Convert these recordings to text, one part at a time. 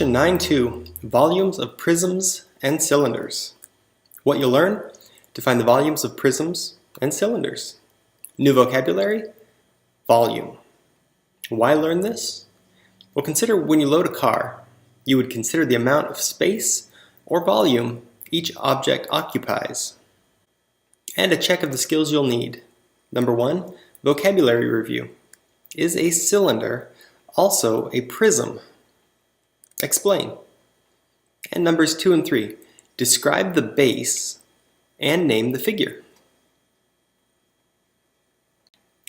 Section 9.2, Volumes of Prisms and Cylinders. What you'll learn: to find the volumes of prisms and cylinders. New vocabulary: volume. Why learn this? Well, consider when you load a car, you would consider the amount of space or volume each object occupies. And a check of the skills you'll need. Number 1, vocabulary review. Is a cylinder also a prism? Explain. And numbers 2 and 3. Describe the base and name the figure.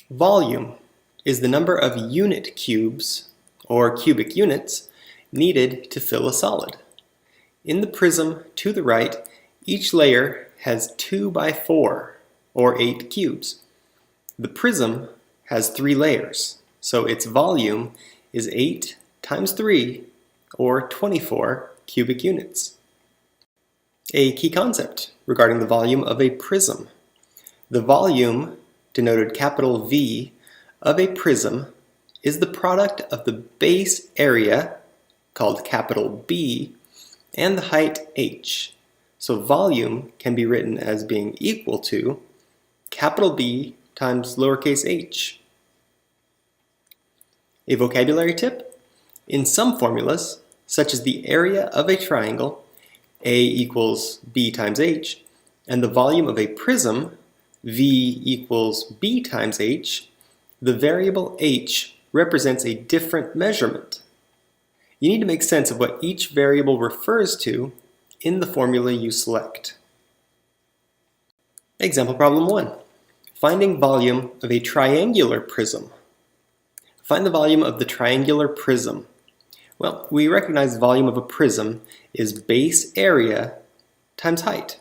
Volume is the number of unit cubes, or cubic units, needed to fill a solid. In the prism to the right, each layer has 2 by 4, or 8 cubes. The prism has 3 layers, so its volume is 8 times 3, or 24 cubic units. A key concept regarding the volume of a prism. The volume, denoted capital V, of a prism is the product of the base area, called capital B, and the height h. So volume can be written as being equal to capital B times lowercase h. A vocabulary tip: in some formulas, such as the area of a triangle, A equals B times H, and the volume of a prism, V equals B times H, the variable H represents a different measurement. You need to make sense of what each variable refers to in the formula you select. Example problem 1. Finding volume of a triangular prism. Find the volume of the triangular prism. Well, we recognize the volume of a prism is base area times height.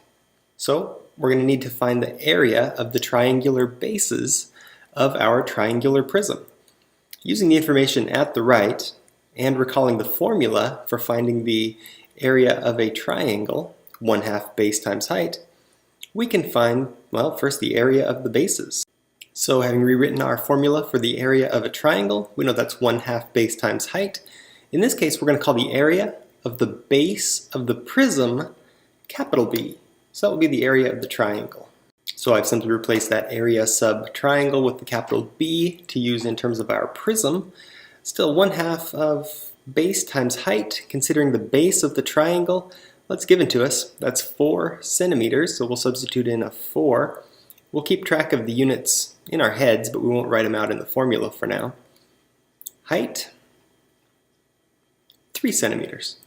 So we're going to need to find the area of the triangular bases of our triangular prism. Using the information at the right and recalling the formula for finding the area of a triangle, 1/2 base times height, we can find, well, first the area of the bases. So having rewritten our formula for the area of a triangle, we know that's 1/2 base times height. In this case, we're going to call the area of the base of the prism capital B. So that will be the area of the triangle. So I've simply replaced that area sub triangle with the capital B to use in terms of our prism. Still 1/2 of base times height, considering the base of the triangle, that's given to us. That's 4 centimeters, so we'll substitute in a 4. We'll keep track of the units in our heads, but we won't write them out in the formula for now. Height, 3 centimeters.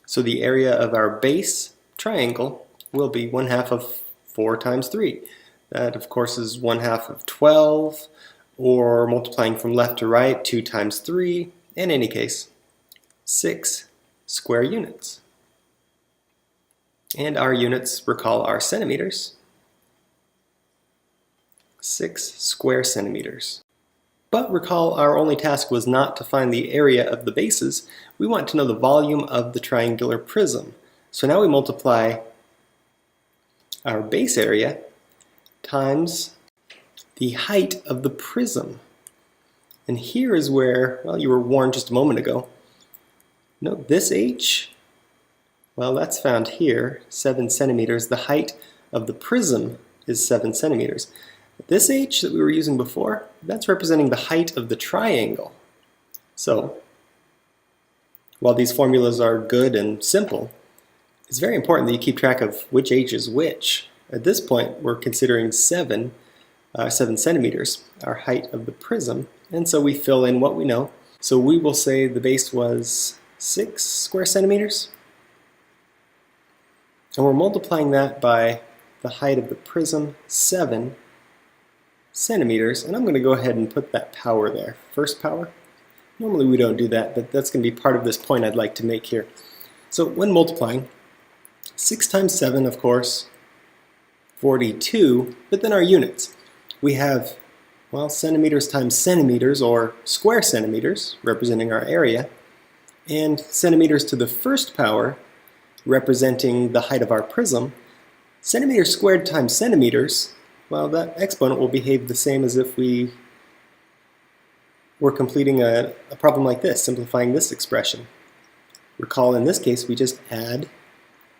So the area of our base triangle will be 1/2 of 4 times 3. That, of course, is 1/2 of 12, or multiplying from left to right, 2 times 3. In any case, 6 square units. And our units, recall, are centimeters. 6 square centimeters. But recall, our only task was not to find the area of the bases. We want to know the volume of the triangular prism. So now we multiply our base area times the height of the prism. And here is where, well, you were warned just a moment ago. Note this h, well, that's found here, 7 centimeters. The height of the prism is 7 centimeters. This h that we were using before, that's representing the height of the triangle. So, while these formulas are good and simple, it's very important that you keep track of which h is which. At this point, we're considering 7 centimeters, our height of the prism, and so we fill in what we know. So we will say the base was 6 square centimeters, and we're multiplying that by the height of the prism, 7 centimeters, and I'm going to go ahead and put that power there. First power. Normally we don't do that, but that's going to be part of this point I'd like to make here. So when multiplying, 6 times 7, of course, 42, but then our units. We have, well, centimeters times centimeters, or square centimeters, representing our area, and centimeters to the first power, representing the height of our prism. Centimeters squared times centimeters, well, that exponent will behave the same as if we we're completing a problem like this, simplifying this expression. Recall in this case we just add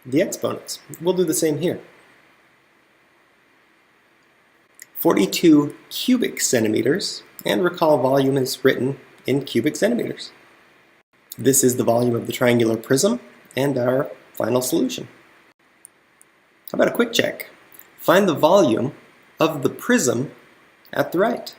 the exponents. We'll do the same here. 42 cubic centimeters, and recall volume is written in cubic centimeters. This is the volume of the triangular prism and our final solution. How about a quick check? Find the volume of the prism at the right.